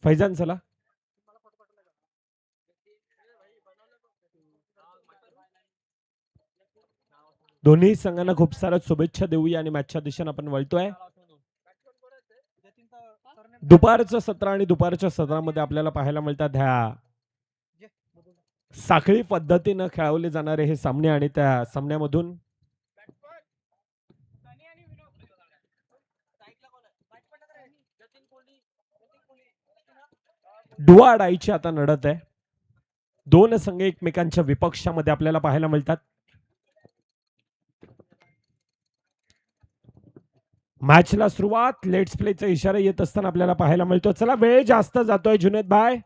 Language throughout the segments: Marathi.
फैजान चला. दोन्ही संघांना खूप साऱ्या शुभेच्छा देऊया आणि मॅचच्या दिशेने आपण वळतोय. दुपारचं सत्र आणि दुपारच्या सत्रामध्ये आपल्याला पाहायला मिळतात ह्या साखळी पद्धतीनं खेळवले जाणारे हे सामने आणि त्या सामन्यामधून डुआडाईची आता लढत आहे. दोन संघ एकमेकांच्या विपक्षामध्ये आपल्याला पाहायला मिळतात. मॅचला सुरुवात लेट्स प्लेचा इशारा येत असताना आपल्याला पाहायला मिळतो. चला वेळ जास्त जातोय जुनेद भाई.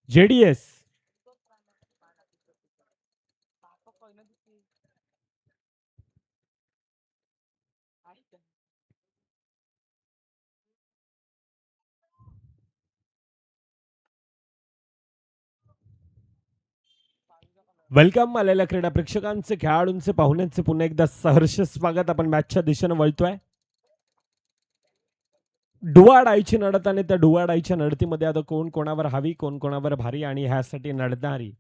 जेडीएस वेलकम आलेल्या क्रीडा प्रेक्षकांचे खेळाडूंचे पाहुण्यांचे पुन्हा एकदा सहर्ष स्वागत. आपण मॅचच्या दिशेने वळतोय. डुआडाईची लढत आणि त्या डुआडाईच्या लढतीमध्ये आता कोण कोणावर हवी कोण कोणावर भारी आणि ह्यासाठी लढणारी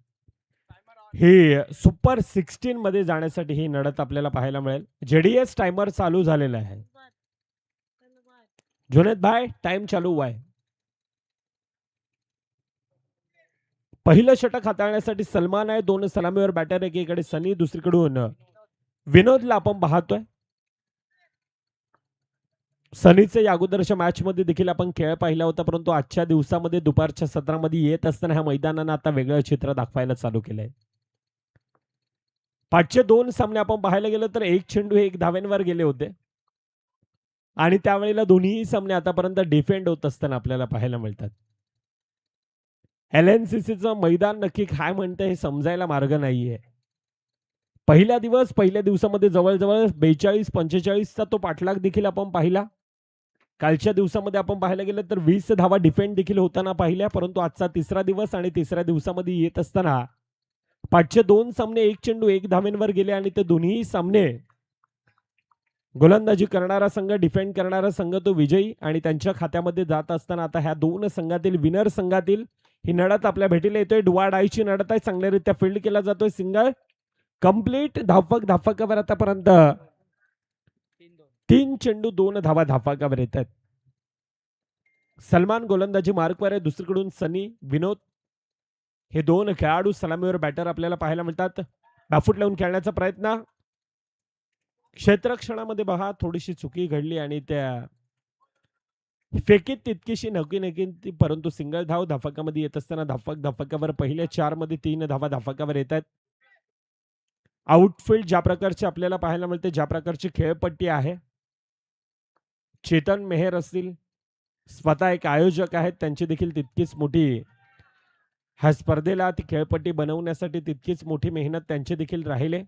ही सुपर 16 मध्ये जाण्यासाठी ही लढत आपल्याला पाहायला मिळेल. जेडीएस टाइमर चालू झालेला आहे. जुनेद भाई टाइम चालू आहे. पहिलं षटक हाताळण्यासाठी सलमान आहे. दोन सलामीवर बॅटर एकीकडे सनी दुसरीकडून विनोदला आपण पाहतोय. सनीचे या अगोदरच्या मॅच मध्ये देखील आपण खेळ पाहिला होता परंतु आजच्या दिवसामध्ये दुपारच्या सत्रामध्ये येत असताना ह्या मैदानानं आता वेगळं चित्र दाखवायला चालू केलंय. पाचशे दोन सामने आपण पाहायला गेलं तर एक चेंडू हे 1 धाव्यांवर गेले होते आणि त्यावेळेला दोन्ही सामने आतापर्यंत डिफेंड होत असताना आपल्याला पाहायला मिळतात. LNCCचं मैदान नक्की काय म्हणतं हे समजायला मार्ग नाहीये. पहिल्या दिवसामध्ये जवळजवळ 42-45चा तो पाठलाग देखील आपण पाहिला. कालच्या दिवसामध्ये आपण पाहायला गेलं तर 20 धावा डिफेंड देखील होताना पाहिल्या परंतु आजचा तिसरा दिवस आणि तिसऱ्या दिवसामध्ये येत असताना 502 सामने एक चेंडू 1 धावेंवर गेले आणि ते दोन्ही सामने गोलंदाजी करणारा संघ डिफेंड करणारा संघ तो विजयी आणि त्यांच्या खात्यामध्ये जात असताना आता ह्या दोन संघातील विनर संघातील ही लढत आपल्या भेटीला येतोय. डुआडाईची लढत आहे. चांगल्यारीत्या फील्ड केला जातोय. सिंगल कंप्लीट धावफकावर आतापर्यंत 3 चेंडू 2 धावा धावफकावर येत आहेत. सलमान गोलंदाजी मार्कवर आहे. दुसरीकडून सनी विनोद हे दोन खेळाडू सलामीवर बॅटर आपल्याला पाहायला मिळतात. बॅफूट लावून खेळण्याचा प्रयत्न क्षेत्ररक्षणामध्ये बघा थोडीशी चुकी घडली आणि त्या फेकीत तितकीशी नकी परंतु सिंगल धाव धाफकामध्ये येत असताना धाफकावर पहिल्या 4 मध्ये 3 धावा धाफकावर येत आहेत. आउटफील्ड ज्या प्रकारचे आपल्याला पाहायला मिळते ज्या प्रकारची खेळपट्टी आहे चेतन मेहर असतील स्वतः एक आयोजक आहेत त्यांची देखील तितकीच मोठी ह्या स्पर्धेला ती खेळपट्टी बनवण्यासाठी तितकीच मोठी मेहनत त्यांची देखील राहिले.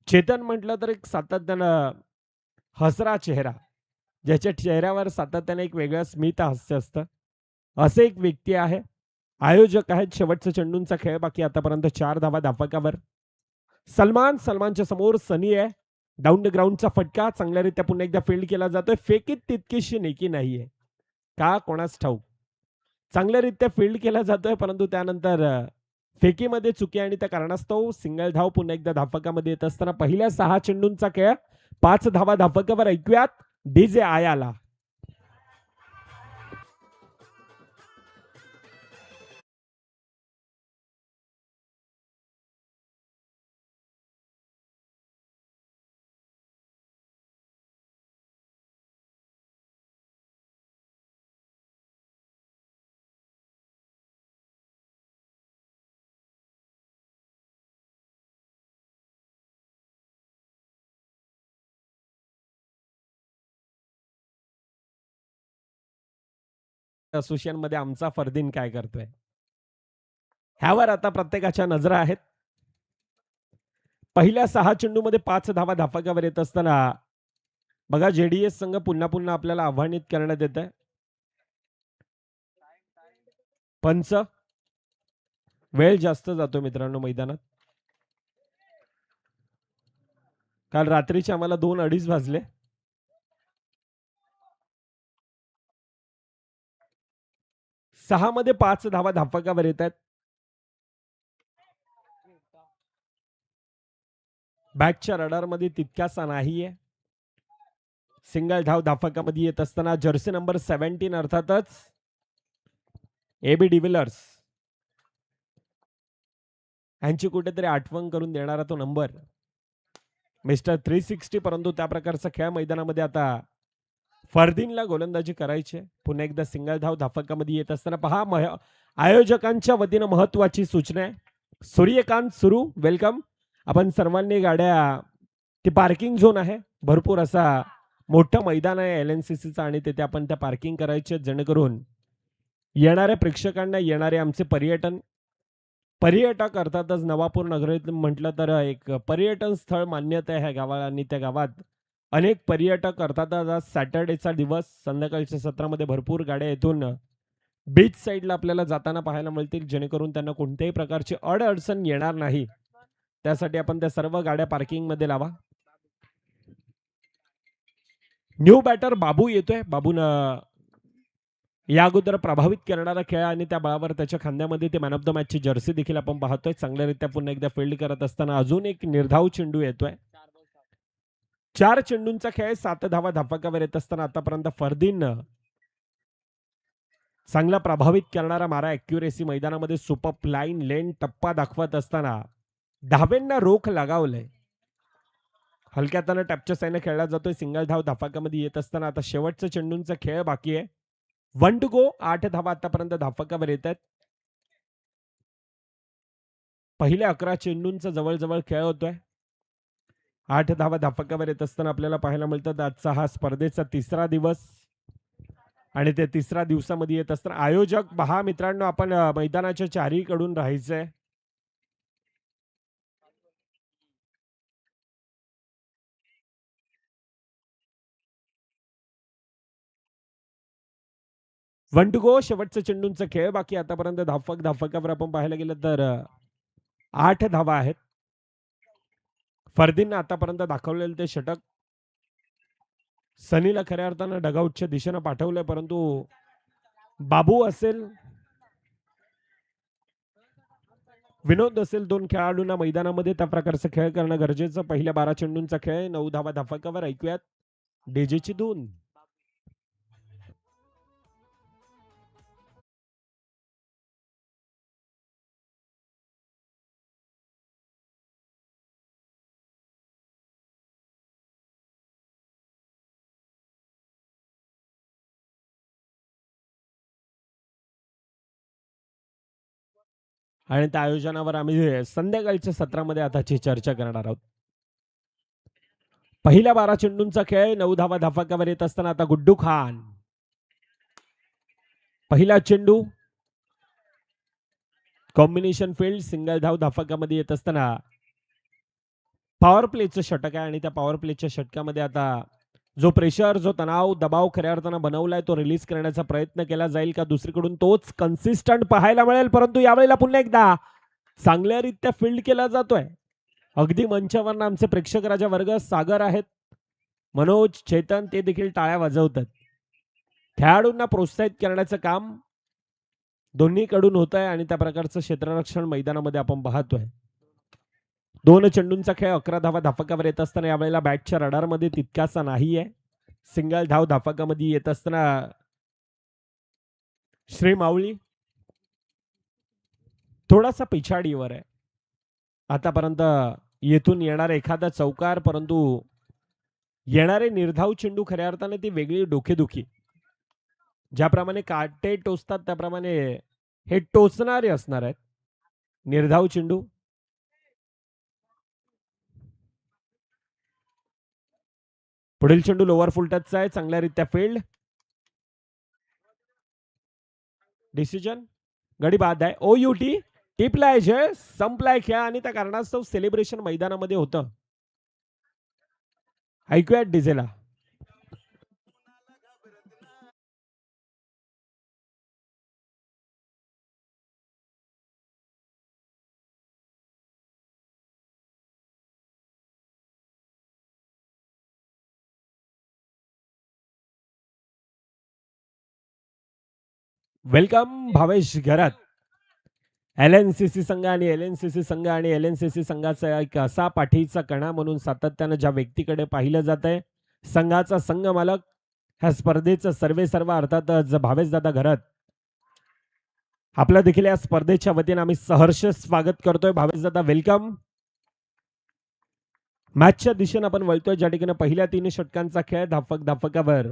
चेतन म्हटलं तर एक सातत्यानं हसरा चेहरा ज्याच्या चेहऱ्यावर सातत्याने एक वेगळं स्मित हास्य असतं असे एक व्यक्ती आहे. आयोजक आहेत. शेवटचा चेंडूंचा खेळ बाकी आतापर्यंत 4 धावा धाफकावर. सलमानच्या समोर सनी आहे. डाऊन द ग्राउंडचा फटका चांगल्यारीत्या पुन्हा एकदा फील्ड केला जातोय. फेकीत तितकीशी नेकी नाहीये का कोणास ठाऊक. चांगल्यारीत्या फील्ड केला जातोय परंतु त्यानंतर फेकीमध्ये चुकी आणि त्या कारणास्तव सिंगल धाव पुन्हा एकदा धाफकामध्ये येत असताना पहिल्या 6 चेंडूंचा खेळ 5 धावा धाफकावर. ऐकूयात डीजे आयाला. असोसिएशन मध्ये आमचा फरदीन काय करतोय ह्यावर आता प्रत्येकाच्या नजरा आहेत. पहिल्या 6 चेंडूमध्ये 5 धावा धाफकावर येत असताना बघा जेडीएस संघ पुन्हा पुन्हा आपल्याला आव्हानित करण्यात येत आहे. पंच वेळ जास्त जातो मित्रांनो मैदानात. काल रात्रीचे आम्हाला 2-2:30 वाजले. 6 मध्ये 5 धावा धापकावर येत आहेत. बॅटच्या रडारमध्ये तितकासा नाहीये. सिंगल धाव धापकामध्ये येत असताना जर्सी नंबर 17 अर्थातच एबी डिव्हिलर्स यांची कुठेतरी आठवण करून देणारा तो नंबर मिस्टर 360. परंतु त्या प्रकारचा खेळ मैदानामध्ये आता फरदीनला गोलंदाजी करायची. पुन्हा एकदा सिंगल धाव धापकामध्ये येत असताना पहा आयोजकांच्या वतीनं महत्वाची सूचना आहे. सूर्यकांत सुरू वेलकम. आपण सर्वांनी गाड्या ती पार्किंग झोन आहे, भरपूर असा मोठं मैदान आहे LNCCचं आणि तिथे आपण त्या पार्किंग करायचे जेणेकरून येणाऱ्या प्रेक्षकांना येणारे आमचे पर्यटक अर्थातच नवापूर नगरीत म्हटलं तर एक पर्यटन स्थळ मान्यता आहे ह्या गावाला आणि त्या गावात अनेक पर्यटक अर्थातच आज सॅटर्डेचा दिवस संध्याकाळच्या सत्रामध्ये भरपूर गाड्या येथून बीच साईडला आपल्याला जाताना पाहायला मिळतील जेणेकरून त्यांना कोणत्याही प्रकारची अडचण येणार नाही. त्यासाठी आपण त्या सर्व गाड्या पार्किंग मध्ये लावा. न्यू बॅटर बाबू येतोय. बाबून या अगोदर प्रभावित करणारा खेळ आणि त्या बळावर त्याच्या खांद्यामध्ये ते मॅन ऑफ द मॅचची जर्सी देखील आपण पाहतोय. चांगल्यारीत्या पुन्हा एकदा फील्ड करत असताना अजून एक निर्धाव चेंडू येतोय. 4 चेंडूंचा खेळ 7 धावा धापकावर येत असताना आतापर्यंत फरदीन चांगला प्रभावित करणारा मारा अॅक्युरेसी मैदानामध्ये सुपर लाईन लेन टप्पा दाखवत असताना धावेंना रोख लगावलंय. हलक्याताना टॅपच्या साईने खेळला जातोय. सिंगल धाव धापकामध्ये येत असताना आता शेवटचा चेंडूंचा खेळ बाकी आहे. 1 टू गो. 8 धावा आतापर्यंत धापकावर येत आहेत. पहिल्या 11 चेंडूंचा जवळजवळ खेळ होतोय. 8 धावा धापकावर येत असताना आपल्याला पाहायला मिळतात आजचा हा स्पर्धेचा तिसरा दिवस आणि ते तिसऱ्या दिवसामध्ये येत असताना आयोजक पहा मित्रांनो, आपण मैदानाच्या चारीकडून राहायचंय. One two go. शेवटचा चेंडूंचा खेळ बाकी. आतापर्यंत धापकावर आपण पाहायला गेलं तर 8 धावा आहेत. फरदीन आतापर्यंत दाखवलेलं ते षटक सनीला खऱ्या अर्थानं डगआउटच्या दिशेनं पाठवलंय, परंतु बाबू असेल विनोद असेल दोन खेळाडूंना मैदानामध्ये त्या प्रकारचा खेळ करणं गरजेचं. पहिल्या 12 चेंडूंचा खेळ 9 धावा धापकावर. ऐकूयात डीजेची धून. आणि त्या आयोजनावर आम्ही संध्याकाळच्या सत्रामध्ये आताची चर्चा करणार आहोत. पहिल्या 12 चेंडूंचा खेळ 9 धावा धापकावर येत असताना आता गुड्डू खान पहिला चेंडू कॉम्बिनेशन फील्ड सिंगल धाव धापकामध्ये येत असताना पॉवर प्लेचं षटक आहे आणि त्या पॉवर प्लेच्या षटकामध्ये आता जो प्रेशर जो तणाव दबाव खऱ्या अर्थानं बनवलाय तो रिलीज करण्याचा प्रयत्न केला जाईल का दुसरीकडून तोच कन्सिस्टंट पाहायला मिळेल. परंतु यावेळेला पुन्हा एकदा चांगल्यारीत्या फील्ड केला जातोय. अगदी मंचावर आमचे प्रेक्षक राजा वर्ग सागर आहेत, मनोज, चेतन, ते देखील टाळ्या वाजवतात. खेळाडूंना प्रोत्साहित करण्याचं काम दोन्हीकडून होत आहे आणि त्या प्रकारचं क्षेत्ररक्षण मैदानामध्ये आपण पाहतोय. 2 चेंडूंचा खेळ 11 धावा धापकावर येत असताना यावेळेला बॅटच्या रडारमध्ये तितकासा नाहीये. सिंगल धाव धापकामध्ये येत असताना श्री माऊली थोडासा पिछाडीवर आहे. आतापर्यंत येथून येणारा एखादा चौकार, परंतु येणारे निर्धाव चेंडू खऱ्या अर्थाने ती वेगळी डोकेदुखी. ज्याप्रमाणे काटे टोचतात त्याप्रमाणे हे टोचणारे असणार आहेत. निर्धाव चेंडू पुढील चेंडू लोअर फुल टचचा आहे. चांगल्यारीत्या फील्ड डिसिजन गडी बाद आहे. OUT टिपलाय जय संपलाय खेळ आणि त्या कारणास्तव सेलिब्रेशन मैदानामध्ये होतं. ऐकूयात डिझेला. वेलकम भावेश घरात. LNCC संघ आणि LNCC संघ आणि LNCC संघाचा एक असा पाठीचा कणा म्हणून सातत्यानं ज्या व्यक्तीकडे पाहिलं जात आहे, संघाचा संघ मालक, ह्या स्पर्धेचं सर्वेसर्वा अर्थातच भावेशदादा घरात. आपलं देखील या स्पर्धेच्या वतीने आम्ही सहर्ष स्वागत करतोय. भावेशदादा वेलकम. मॅचच्या दिशेने आपण वळतोय, ज्या ठिकाणी पहिल्या 3 षटकांचा खेळ धापकावर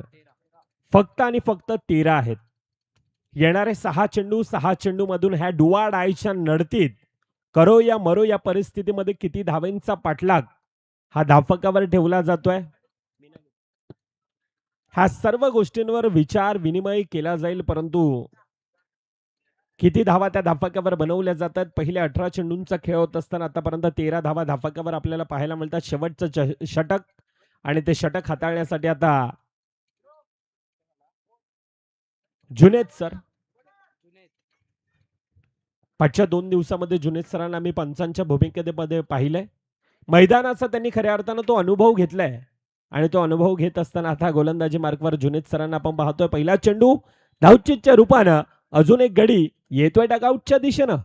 फक्त आणि फक्त 13 आहेत. येणारे 6 चेंडू मधून ह्या डुआ डायच्या लढतीत करो या मरो या परिस्थितीमध्ये किती धावेंचा पाठलाग हा धापकावर ठेवला जातोय, ह्या सर्व गोष्टींवर विचार विनिमय केला जाईल. परंतु किती धावा त्या धापकावर बनवल्या जातात, पहिल्या 18 चेंडूंचा खेळ होत असताना आतापर्यंत 13 धावा धापकावर आपल्याला पाहायला मिळतात. शेवटचं षटक आणि ते षटक हाताळण्यासाठी आता जुनेद सर, पाचच्या 2 दिवसामध्ये जुनेद सरांना मी पंचांच्या भूमिकेमध्ये पाहिलंय. मैदानाचा त्यांनी खऱ्या अर्थानं तो अनुभव घेतलाय आणि तो अनुभव घेत असताना आता गोलंदाजी मार्कवर जुनेद सरांना आपण पाहतोय. पहिला चेंडू धावचीतच्या रूपानं, अजून एक गडी येतोय डगआउटच्या दिशेनं.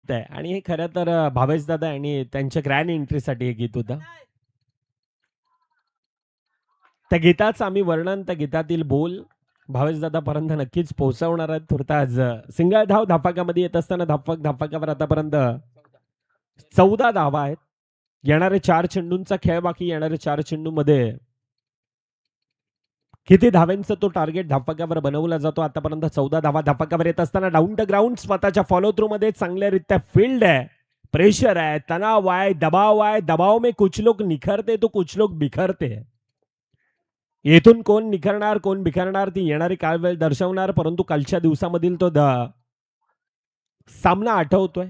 आणि हे खरं तर भावेश दादा आणि त्यांच्या ग्रँड एंट्रीसाठी हे गीत होतं. त्या गीताचं आम्ही वर्णन, त्या गीतातील बोल भावेश दादापर्यंत नक्कीच पोहोचवणार आहेत. तुर्तास सिंगल धाव धापाकामध्ये येत असताना धापाकावर आतापर्यंत 14 धावा आहेत. येणारे 4 चेंडूंचा खेळ बाकी. येणारे 4 चेंडूमध्ये किती धाव्यांचा तो टार्गेट धापकावर बनवला जातो. आतापर्यंत 14 धावा धापकावर येत असताना डाऊन द ग्राउंड स्वतःच्या फॉलो थ्रू मध्ये चांगल्यारीत्या फील्ड आहे, प्रेशर आहे, तणाव आहे, दबाव आहे. दबाव में कुछ लोग निखरते तो कुछ लोग बिखरते. येथून कोण निखरणार कोण बिखरणार ती येणारी काळ वेळ दर्शवणार. परंतु कालच्या दिवसामधील तो सामना आठवतोय.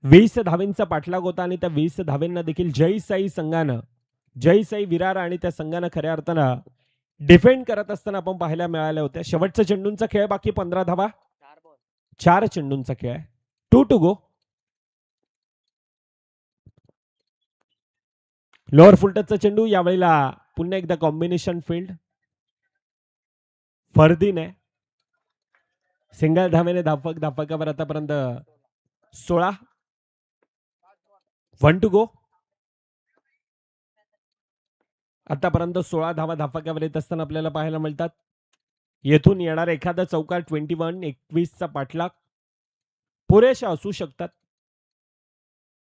20 धावेंचा पाठलाग होता आणि त्या 20 धावेंना देखील जय साई विरार आणि त्या संघानं खऱ्या अर्थानं डिफेंड करत असताना आपण पाहायला मिळाल्या होत्या. शेवटच्या चेंडूंचा खेळ बाकी, 15 धावा, 4 चेंडूंचा खेळ, 2 टू गो. लोअर फुलटचचा चेंडू, यावेळेला पुन्हा एकदा कॉम्बिनेशन फील्ड. फरदीन आहे, सिंगल धावेने धापकावर आतापर्यंत 16. 1 टू गो. आतापर्यंत 16 धावा धापकावर येत असताना आपल्याला पाहायला मिळतात. येथून येणार एखादा चौकार 21-21चा पाठलाग पुरेशा असू शकतात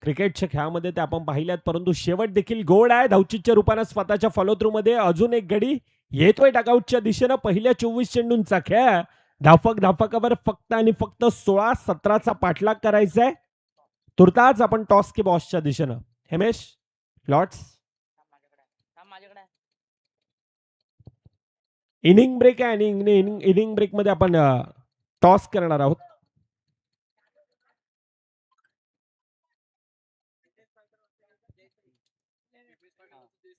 क्रिकेटच्या खेळामध्ये, ते आपण पाहिल्यात. परंतु शेवट देखील गोड आहे. धावचीतच्या रूपाने स्वतःच्या फॉलो थ्रू मध्ये अजून एक गडी येतोय डगआउटच्या दिशेनं. पहिल्या 24 चेंडूंचा खेळ धापकावर फक्त आणि फक्त 16-17चा पाठलाग करायचा आहे. तुर्ताच आपण टॉस की बॉसच्या दिशेनं. हेमेश लॉर्ड्स, इनिंग ब्रेक आहे आणि इनिंग ब्रेक मध्ये आपण टॉस करणार आहोत.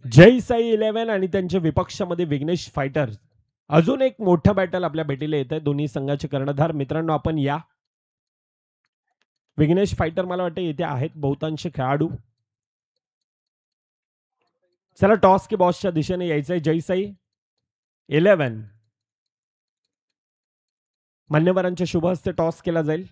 जय साई 11 आणि त्यांच्या विपक्षामध्ये विघ्नेश फायटर. अजून एक मोठं बॅटल आपल्या भेटीला येत आहे. दोन्ही संघाचे कर्णधार मित्रांनो, आपण या. विघ्नेश फायटर मला वाटतं येथे आहेत बहुतांश खेळाडू. चला टॉस की बॉसच्या दिशेने यायचंय. जय साई 11, मान्यवरांच्या शुभ हस्ते टॉस केला जाईल.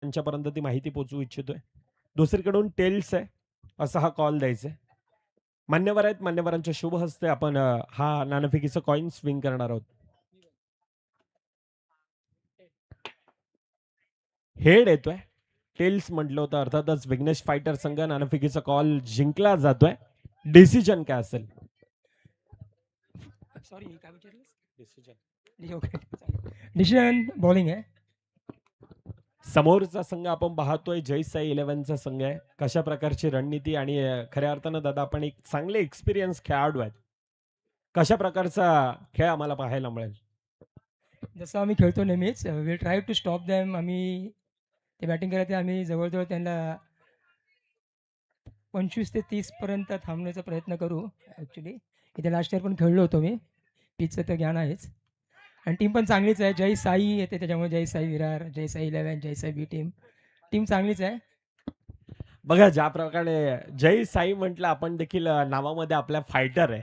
त्यांच्यापर्यंत ती माहिती पोहोचवू इच्छितोय. दुसरीकडून टेल्स आहे, असा हा कॉल द्यायचा आहे. मान्यवर आहेत, मान्यवरांच्या शुभ हस्ते आपण हा नाणेफेकीचा कॉइन स्विंग करणार आहोत. हेड येतोय, टेल्स म्हटलं होतं, अर्थातच विघ्नेश फायटर संघ नाणेफेकीचा कॉल जिंकला जातोय. डिसिजन काय असेल? सॉरी काय विचारलंस? डिसिजन. ओके डिसिजन बॉलिंग आहे. समोरचा संघ आपण पाहतोय जय साई 11चा संघ आहे. कशा प्रकारची रणनीती आणि खऱ्या अर्थानं दादा आपण एक चांगले एक्सपिरियन्स खेळाडू आहेत. कशा प्रकारचा खेळ आम्हाला पाहायला मिळेल? जसं आम्ही खेळतो नेहमीच will try to stop them. आम्ही ते बॅटिंग करायचे, आम्ही जवळजवळ त्यांना 25 ते 30 पर्यंत थांबण्याचा प्रयत्न करू. ॲक्च्युली इथे लास्ट इयर पण खेळलो होतो मी, पिचचं तर ज्ञान आहेच. आणि टीम पण चांगलीच आहे. जय साई येते त्याच्यामुळे जय साई विरार, जय साई 11, जय साई बी टीम, टीम चांगलीच आहे. बघा ज्या प्रकारे जय साई म्हटलं आपण देखील नावामध्ये आपल्या फायटर आहे.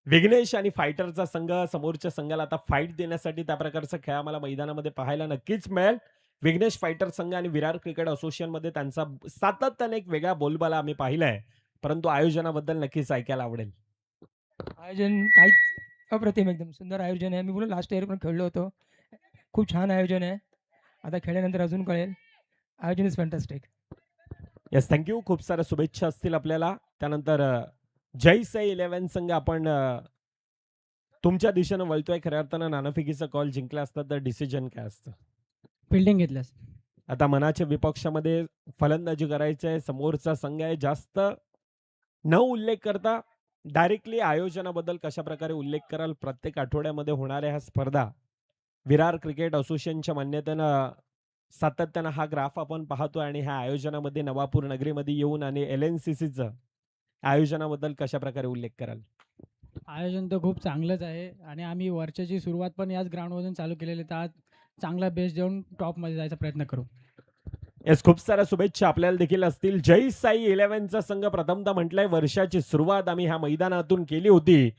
विघ्नेश आणि फायटरचा संघ समोरच्या संघाला आता फाईट देण्यासाठी त्या प्रकारचा खेळ आम्हाला मैदानामध्ये पाहायला नक्कीच मिळेल. विघ्नेश फायटर संघ आणि विरार क्रिकेट असोसिएशन मध्ये त्यांचा सातत्याने एक वेगळा बोलबाला आम्ही पाहिलाय. परंतु आयोजनाबद्दल नक्कीच ऐकायला आवडेल. आयोजन काहीच अप्रतिम, एकदम सुंदर आयोजन आहे. मी बोललो लास्ट इयर पण खेळलो होतो. खूप छान आयोजन आहे. आता खेळल्यानंतर अजून कळेल. आयोजन इज फॅन्टास्टिक. Yes, thank you. खूप साऱ्या शुभेच्छा असतील आपल्याला. त्यानंतर जय साई 11 संघ आपण तुमच्या दिशेनं वळतोय. खऱ्या अर्थानं नाणेफेकीचा कॉल जिंकला असता तर डिसिजन काय असतं? फिल्डिंग घेतल्यास. आता मनाच्या विपक्षामध्ये फलंदाजी करायची आहे. समोरचा संघ आहे. जास्त न उल्लेख करता डायरेक्टली आयोजनाबद्दल कशा प्रकारे उल्लेख कराल? प्रत्येक आठवड्यामध्ये होणाऱ्या ह्या स्पर्धा विरार क्रिकेट असोसिएशनच्या मान्यतेनं सातत्यानं हा ग्राफ आपण पाहतोय आणि ह्या आयोजनामध्ये नवापूर नगरीमध्ये येऊन आणि LNCCचं आयोजनाबद्दल कशा प्रकारे उल्लेख कराल? आयोजन तर खूप चांगलंच आहे आणि आम्ही वर्षाची सुरुवात पण याच ग्राउंडमधून चालू केलेली, तर आज चांगला बेस देऊन टॉपमध्ये जायचा प्रयत्न करू. येस, खूप साऱ्या शुभेच्छा आपल्याला देखील असतील. जय साई 11चा संघ प्रथमतः म्हटलंय वर्षाची सुरुवात आम्ही ह्या मैदानातून केली होती.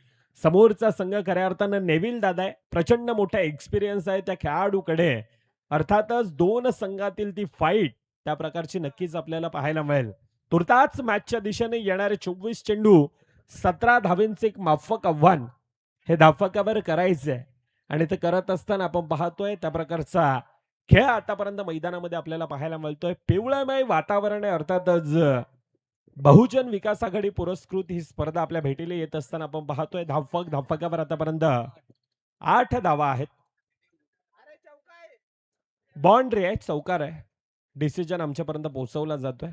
समोरचा संघ खऱ्या अर्थानं नेव्हिल दादा आहे. प्रचंड मोठा एक्सपिरियन्स आहे त्या खेळाडूकडे. अर्थातच दोन संघातील ती फाईट त्या प्रकारची नक्कीच आपल्याला पाहायला मिळेल. तुर्तास मॅचच्या दिशेने येणारे 24 चेंडू 17 धावेंचे एक माफक आव्हान हे धाफकावर करायचे आहे आणि ते करत असताना आपण पाहतोय त्या प्रकारचा खेळ आतापर्यंत मैदानामध्ये आपल्याला पाहायला मिळतोय. पिवळमय वातावरण आहे. अर्थातच बहुजन विकास आघाडी पुरस्कृत ही स्पर्धा आपल्या भेटीला येत असताना आपण पाहतोय धाफकावर आतापर्यंत 8 धावा आहेत. बाउंड्री आहे, चौकार आहे. डिसिजन आमच्यापर्यंत पोहोचवला जातोय.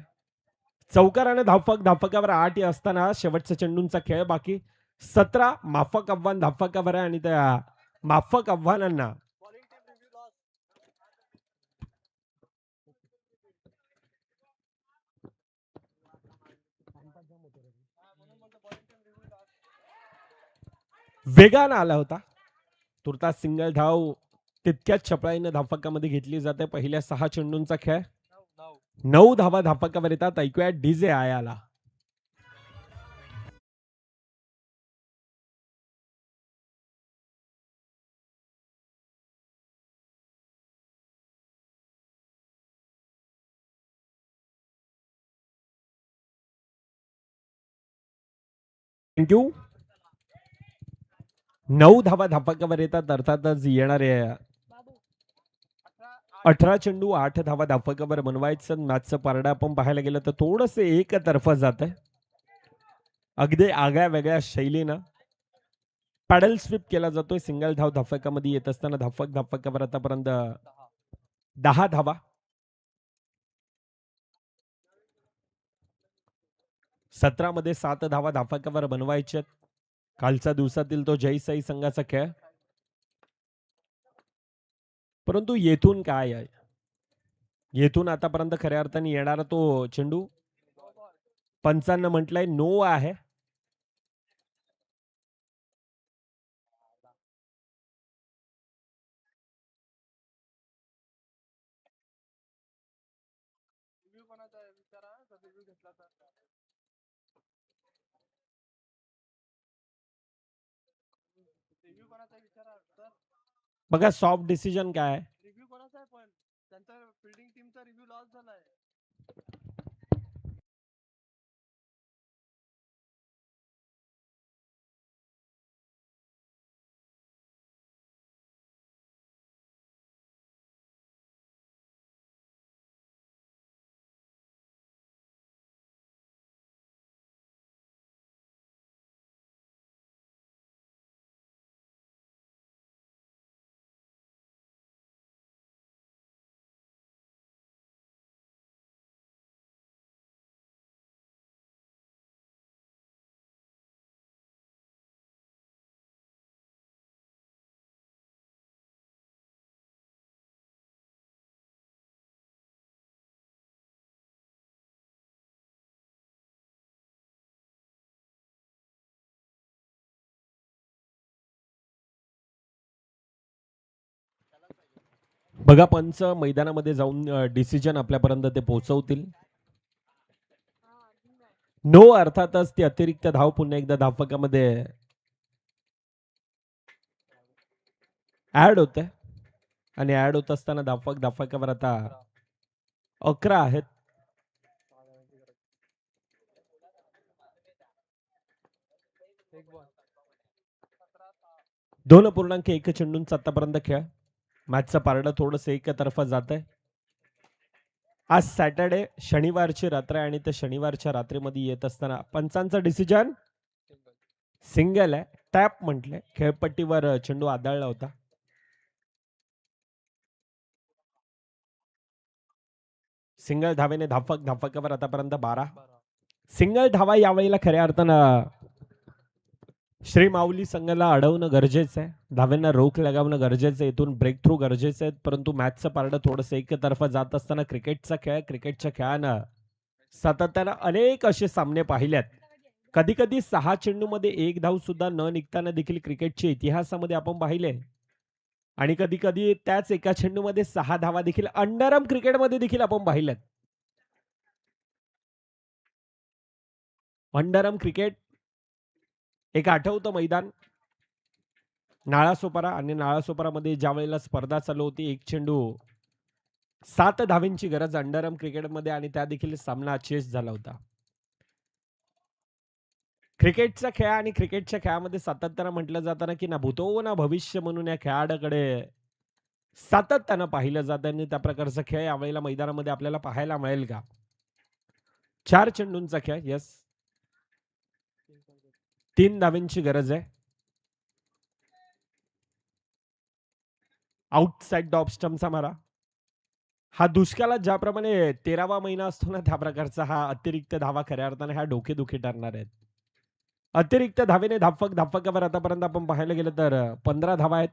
चौकार आणि धाफकावर 8 असताना शेवटचा चेंडूंचा खेळ बाकी. 17 माफक आव्हान धाफकावर आहे आणि त्या माफक आव्हानांना वेगानं आला होता. तुर्तास सिंगल धाव तितक्याच चपळाईनं धाफकामध्ये घेतली जाते. पहिल्या 6 चेंडूंचा खेळ 9 धावा धाफकावर येतात. ऐकूया डीजे आयाला. थँक्यू. 9 धावा धाफकावर येतात. अर्थातच येणारे 18 चेंडू 8 धावा धाफकावर बनवायचं. मॅचचं पारडं आपण पाहायला गेलं तर थोडंसं एकतर्फा जात आहे. अगदी आगळ्या वेगळ्या शैलीनं पॅडल स्वीप केला जातोय. सिंगल धाव धाफकामध्ये येत असताना धाफकावर आतापर्यंत 10 धावा. 17 मध्ये 7 धावा धाफकावर बनवायच्यात. कालच्या दिवसातील तो जय साई संघाचा खेळ. परंतु येथून काय आहे? येथून आतापर्यंत खऱ्या अर्थाने येणारा तो चेंडू पंचांना म्हटलंय नो आहे. बघा सॉफ्ट डिसिजन काय आहे? बघा पंच मैदानामध्ये जाऊन डिसिजन आपल्यापर्यंत ते पोहोचवतील. नो अर्थातच ती अतिरिक्त धाव पुन्हा एकदा धावफलकामध्ये ऍड होते आणि ऍड होत असताना धावफलकावर आता 11 आहेत. दोन पूर्णांक एक चेंडूंचा आतापर्यंत खेळ. मॅचचं पारडं थोडंसं एकतर्फा जात आहे. आज सॅटर्डे शनिवारची रात्र आहे आणि त्या शनिवारच्या रात्रीमध्ये येत असताना पंचांचं डिसिजन सिंगल आहे. टॅप म्हटलंय. खेळपट्टीवर चेंडू आदळला होता. सिंगल धावेने धावफलकावर आतापर्यंत 12. सिंगल धावा यावेळेला खऱ्या अर्थानं श्री माऊली संघाला अडवणं गरजेचं आहे. धाव्यांना रोख लगावणं गरजेचं आहे. इथून ब्रेक थ्रू गरजेचं आहे. परंतु मॅचचं पारडं थोडंसं एकतर्फा जात असताना क्रिकेटच्या खेळानं सातत्यानं अनेक असे सामने पाहिलेत. कधी कधी 6 चेंडूमध्ये 1 धाव सुद्धा न निघताना देखील क्रिकेटच्या इतिहासामध्ये आपण पाहिले आणि कधी कधी त्याच एका चेंडूमध्ये 6 धावा देखील अंडरआर्म क्रिकेटमध्ये देखील आपण पाहिलेत. अंडरआर्म क्रिकेट एक आठवतं मैदान नाळासोपारा आणि नाळासोपारामध्ये ज्या वेळेला स्पर्धा चालू होती 1 चेंडू 7 धावेंची गरज अंडरआर्म क्रिकेटमध्ये आणि त्या देखील सामना चेस झाला होता. क्रिकेटचा खेळ आणि क्रिकेटच्या खेळामध्ये सातत्यानं म्हटलं जाताना की ना भूतो ना भविष्य म्हणून या खेळाडूकडे सातत्यानं पाहिलं जातं आणि त्या प्रकारचा खेळ यावेळेला मैदानामध्ये आपल्याला पाहायला मिळेल का? 4 चेंडूंचा खेळ. यस, 3 धावेंची गरज आहे. आउटसाइड ऑफ स्टंपचा मारा. हा दुष्काळात ज्याप्रमाणे 13वा महिना असतो ना त्या प्रकारचा हा अतिरिक्त धावा खऱ्या अर्थाने ह्या डोकेदुखी ठरणार आहेत. अतिरिक्त धावेने धावफलकावर आतापर्यंत आपण पाहायला गेलं तर 15 धावा आहेत.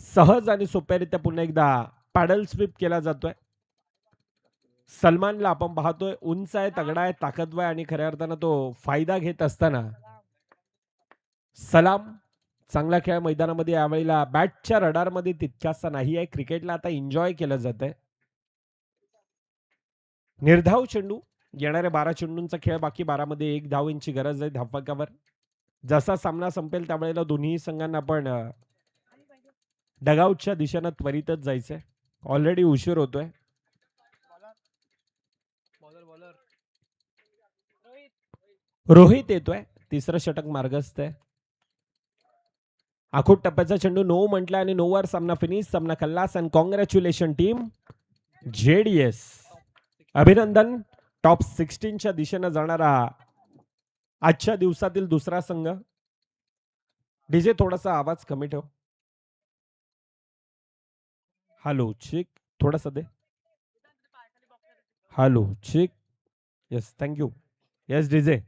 सहज आणि सोप्यारित्या पुन्हा एकदा पॅडल स्वीप केला जातोय. सलमानला आपण पाहतोय उंच आहे, तगडा आहे, ताकदवार आणि खऱ्या अर्थानं तो फायदा घेत असताना सलाम चांगला खेळ मैदानामध्ये यावेळेला बॅटच्या रडारमध्ये तितकासा नाही आहे. क्रिकेटला आता एन्जॉय केलं जात आहे. निर्धाव चेंडू. येणाऱ्या 12 चेंडूंचा खेळ बाकी 12 मध्ये 1 धावेंची गरज आहे धावफलकावर. जसा सामना संपेल त्यावेळेला दोन्ही संघांना आपण डगआउटच्या दिशेनं त्वरितच जायचंय. ऑलरेडी उशीर होतोय. रोहित येतोय. तिसरं षटक मार्गस्थ आहे. आखूड टप्प्याचा चेंडू नो म्हटला आणि नोवर सामना फिनिश. सामना खल्लास अँड कॉंग्रॅच्युलेशन टीम JDS. अभिनंदन. टॉप 16च्या दिशेनं जाणारा आजच्या दिवसातील दुसरा संघ. डीजे थोडासा आवाज कमी ठेव. हॅलो चिक थोडासा दे. Hello check. Yes thank you. Yes DJ.